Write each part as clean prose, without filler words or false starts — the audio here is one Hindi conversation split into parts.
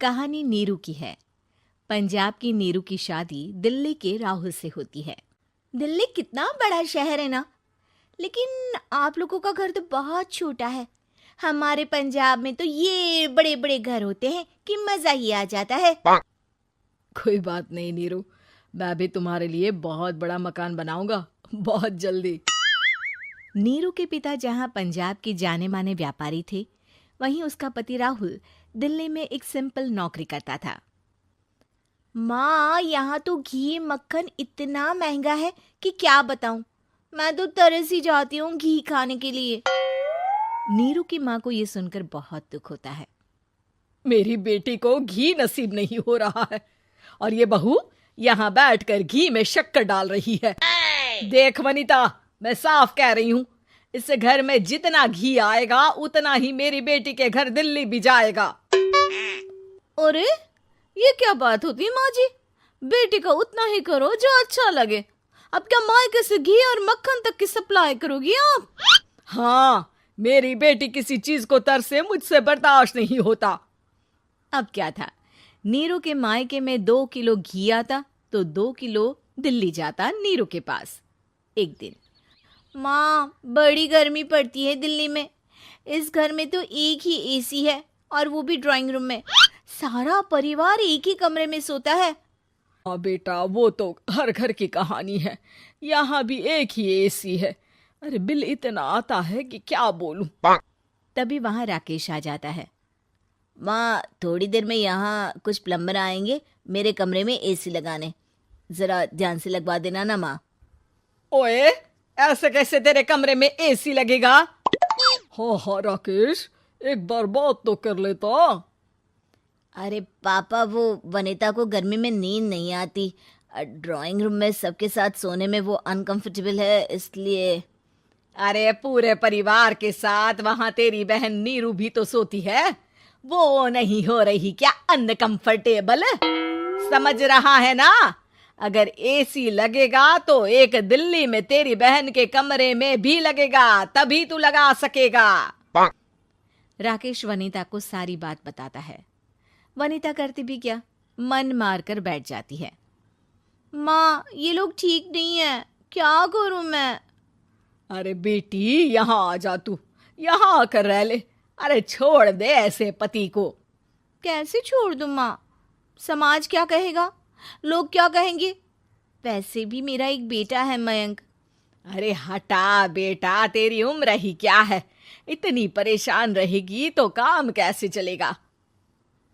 कहानी नीरू की है। पंजाब की नीरू की शादी दिल्ली के राहुल से होती है। दिल्ली कितना बड़ा शहर है ना, लेकिन आप लोगों का घर तो बहुत छोटा है। हमारे पंजाब में तो ये बड़े बड़े घर होते हैं कि मजा ही आ जाता है। कोई बात नहीं नीरू, मैं भी तुम्हारे लिए बहुत बड़ा मकान बनाऊंगा बहुत जल्दी। नीरू के पिता जहाँ पंजाब के जाने माने व्यापारी थे, वहीं उसका पति राहुल दिल्ली में एक सिंपल नौकरी करता था। माँ, यहाँ तो घी मक्खन इतना महंगा है कि क्या बताऊं। मैं तो तरस ही जाती हूँ घी खाने के लिए। नीरू की माँ को ये सुनकर बहुत दुख होता है। मेरी बेटी को घी नसीब नहीं हो रहा है और ये बहू यहाँ बैठकर घी में शक्कर डाल रही है। देख वनिता, मैं साफ कह रही हूँ, इस घर में जितना घी आएगा उतना ही मेरी बेटी के घर दिल्ली भी जाएगा। अरे ये क्या बात होती माँ जी? बेटी का उतना ही करो जो अच्छा लगे। अब क्या मायके से घी और मक्खन तक की सप्लाई करोगी आप? हाँ, मेरी बेटी किसी चीज को तरसे मुझसे बर्दाश्त नहीं होता। अब क्या था, नीरू के मायके में 2 किलो घी आता तो 2 किलो दिल्ली जाता नीरू के पास। एक दिन, माँ बड़ी गर्मी पड़ती है दिल्ली में। इस घर में तो एक ही एसी है और वो भी ड्राइंग रूम में। सारा परिवार एक ही कमरे में सोता है। हाँ बेटा, वो तो हर घर की कहानी है। यहाँ भी एक ही एसी है। अरे बिल इतना आता है कि क्या बोलूं। तभी वहां राकेश आ जाता है। माँ, थोड़ी देर में यहाँ कुछ प्लम्बर आएंगे मेरे कमरे में एसी लगाने। जरा ध्यान से लगवा देना ना माँ। ओए, ऐसे कैसे तेरे कमरे में एसी लगेगा? हाँ राकेश, एक बार बात तो कर लेता। अरे पापा, वो वनिता को गर्मी में नींद नहीं आती। ड्राइंग रूम में सबके साथ सोने में वो अनकंफर्टेबल है, इसलिए। अरे पूरे परिवार के साथ वहां तेरी बहन नीरू भी तो सोती है। वो नहीं हो रही क्या अनकंफर्टेबल? समझ रहा है ना? अगर एसी लगेगा तो एक दिल्ली में तेरी बहन के कमरे में भी लगेगा, तभी तू लगा सकेगा। राकेश वनिता को सारी बात बताता है। वनिता करती भी क्या, मन मारकर बैठ जाती है। माँ, ये लोग ठीक नहीं है, क्या करूं मैं? अरे बेटी, यहाँ आ जा, तू यहाँ आकर रह ले। अरे छोड़ दे ऐसे पति को। कैसे छोड़ दूं माँ? समाज क्या कहेगा, लोग क्या कहेंगे? वैसे भी मेरा एक बेटा है मयंक। अरे हटा बेटा, तेरी उम्र ही क्या है? इतनी परेशान रहेगी तो काम कैसे चलेगा?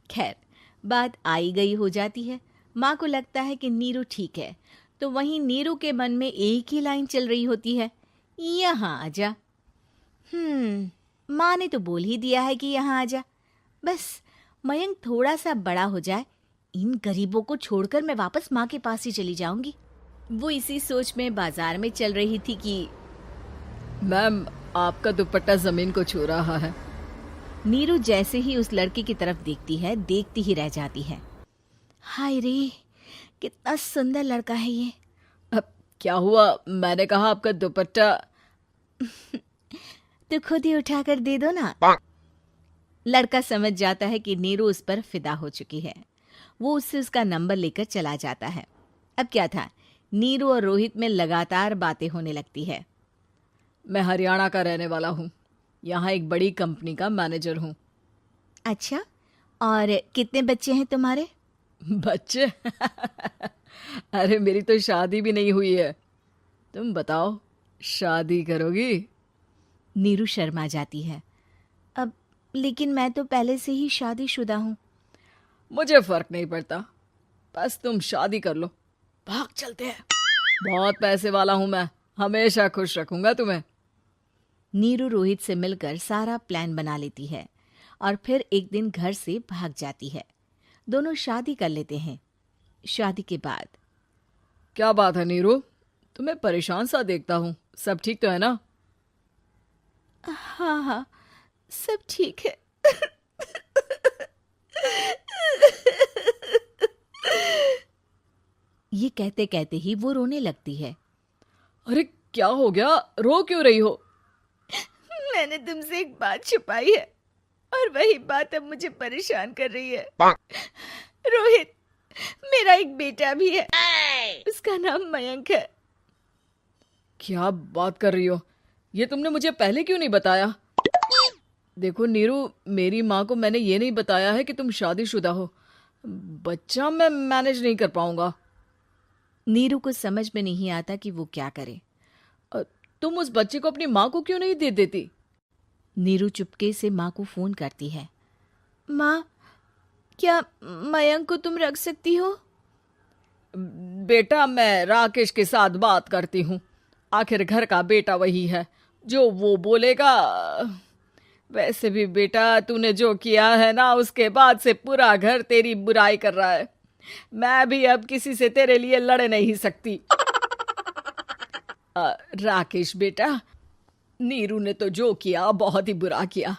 खैर, बात आई गई हो जाती है। माँ को लगता है कि नीरू ठीक है, तो वहीं नीरू के मन में एक ही लाइन चल रही होती है, यहाँ आजा। माँ ने तो बोल ही दिया है कि यहाँ आजा। बस मयंक थोड़ा सा बड़ा हो जाए, इन गरीबों को छोड़कर मैं वापस माँ के पास ही चली जाऊंगी। वो इसी सोच में बाजार में चल रही थी कि मैम, आपका दुपट्टा जमीन को छू रहा है। नीरू जैसे ही उस लड़के की तरफ देखती है, देखती ही रह जाती है। हाय रे, कितना सुंदर लड़का है ये। अब क्या हुआ? मैंने कहा आपका दुपट्टा। तो खुद ही उठाकर दे दो ना। लड़का समझ जाता है कि नीरू उस पर फिदा हो चुकी है। वो उससे उसका नंबर लेकर चला जाता है। अब क्या था, नीरू और रोहित में लगातार बातें होने लगती है। मैं हरियाणा का रहने वाला हूँ, यहाँ एक बड़ी कंपनी का मैनेजर हूँ। अच्छा, और कितने बच्चे हैं तुम्हारे? बच्चे? अरे मेरी तो शादी भी नहीं हुई है। तुम बताओ, शादी करोगी? नीरू शर्मा जाती है। अब लेकिन मैं तो पहले से ही शादीशुदा हूँ। मुझे फर्क नहीं पड़ता, बस तुम शादी कर लो, भाग चलते हैं। बहुत पैसे वाला हूँ मैं, हमेशा खुश रखूंगा तुम्हें। नीरू रोहित से मिलकर सारा प्लान बना लेती है और फिर एक दिन घर से भाग जाती है। दोनों शादी कर लेते हैं। शादी के बाद, क्या बात है नीरू, तुम्हें परेशान सा देखता हूँ, सब ठीक तो है ना? हाँ हाँ, सब ठीक है। ये कहते कहते ही वो रोने लगती है। अरे क्या हो गया, रो क्यों रही हो? मैंने तुमसे एक बात छुपाई है। और वही बात अब मुझे परेशान कर रही है। रोहित, मेरा एक बेटा भी है, उसका नाम मयंक है। क्या बात कर रही हो? ये तुमने मुझे पहले क्यों नहीं बताया? देखो नीरू, मेरी माँ को मैंने ये नहीं बताया है कि तुम शादीशुदा हो। बच्चा मैं मैनेज नहीं कर पाऊंगा। नीरू को समझ में नहीं आता कि वो क्या करे। तुम उस बच्चे को अपनी माँ को क्यों नहीं दे देती? नीरू चुपके से माँ को फोन करती है। माँ, क्या मयंक को तुम रख सकती हो? बेटा, मैं राकेश के साथ बात करती हूँ। आखिर घर का बेटा वही है, जो वो बोलेगा। वैसे भी बेटा, तूने जो किया है ना, उसके बाद से पूरा घर तेरी बुराई कर रहा है। मैं भी अब किसी से तेरे लिए लड़ नहीं सकती। राकेश बेटा, नीरू ने तो जो किया बहुत ही बुरा किया,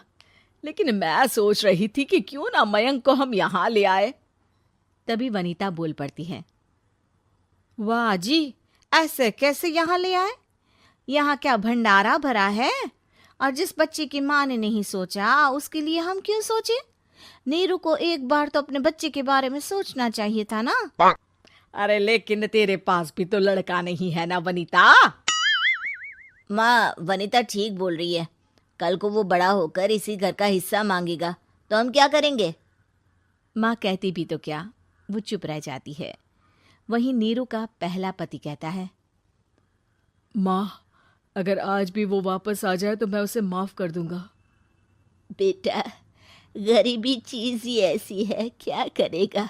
लेकिन मैं सोच रही थी कि क्यों ना मयंक को हम यहाँ ले आए। तभी वनीता बोल पड़ती है। वाह जी, ऐसे कैसे यहाँ ले आए? यहाँ क्या भंडारा भरा है? और जिस बच्चे की माँ ने नहीं सोचा, उसके लिए हम क्यों सोचे? नीरू को एक बार तो अपने बच्चे के बारे में सोचना चाहिए था ना। अरे लेकिन तेरे पास भी तो लड़का नहीं है ना वनीता। माँ, वनीता ठीक बोल रही है। कल को वो बड़ा होकर इसी घर का हिस्सा मांगेगा तो हम क्या करेंगे? माँ कहती भी तो क्या, वो चुप रह जाती है। वहीं नीरू का पहला पति कहता है। माँ, अगर आज भी वो वापस आ जाए तो मैं उसे माफ कर दूंगा। बेटा, गरीबी चीज ही ऐसी है, क्या करेगा?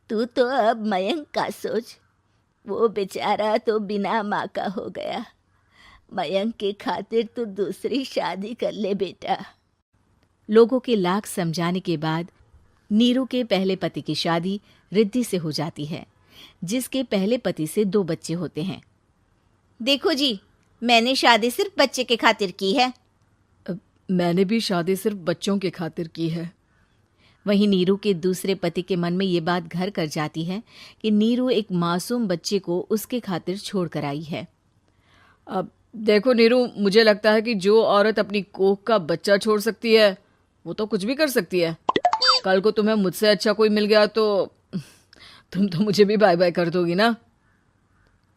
तू तो अब मयंक का सोच। वो बेचारा तो बिना माँ का हो गया। मयंक के खातिर तू दूसरी शादी कर ले बेटा। लोगों के लाख समझाने के बाद नीरू के पहले पति की शादी रिद्धि से हो जाती है, जिसके पहले पति से 2 बच्चे होते हैं। देखो जी, मैंने शादी सिर्फ बच्चे के खातिर की है। मैंने भी शादी सिर्फ बच्चों के खातिर की है। वहीं नीरू के दूसरे पति के मन में ये बात घर कर जाती है कि नीरू एक मासूम बच्चे को उसके खातिर छोड़ कर आई है। अब देखो नीरू, मुझे लगता है कि जो औरत अपनी कोख का बच्चा छोड़ सकती है, वो तो कुछ भी कर सकती है। कल को तुम्हें मुझसे अच्छा कोई मिल गया तो तुम तो मुझे भी बाय बाय कर दोगी ना।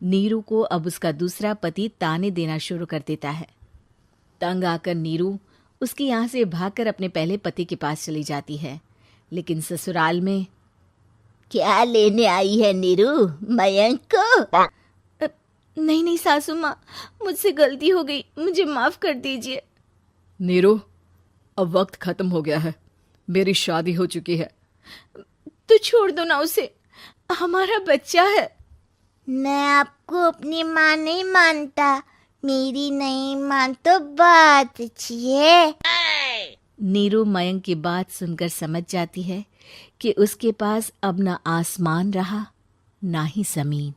नीरू को अब उसका दूसरा पति ताने देना शुरू कर देता है। तंग आकर नीरू उसके यहाँ से भागकर अपने पहले पति के पास चली जाती है, लेकिन ससुराल में क्या लेने आई है नीरू, मयंक को? नहीं नहीं सासू माँ, मुझसे गलती हो गई, मुझे माफ कर दीजिए। नीरू, अब वक्त खत्म हो गया है, मेरी शादी हो चुकी है। तो छोड़ दो ना उसे, हमारा बच्चा है। मैं आपको अपनी माँ नहीं मानता, मेरी नहीं मान तो बात अच्छी है। नीरू मयंक की बात सुनकर समझ जाती है कि उसके पास अब ना आसमान रहा ना ही जमीन।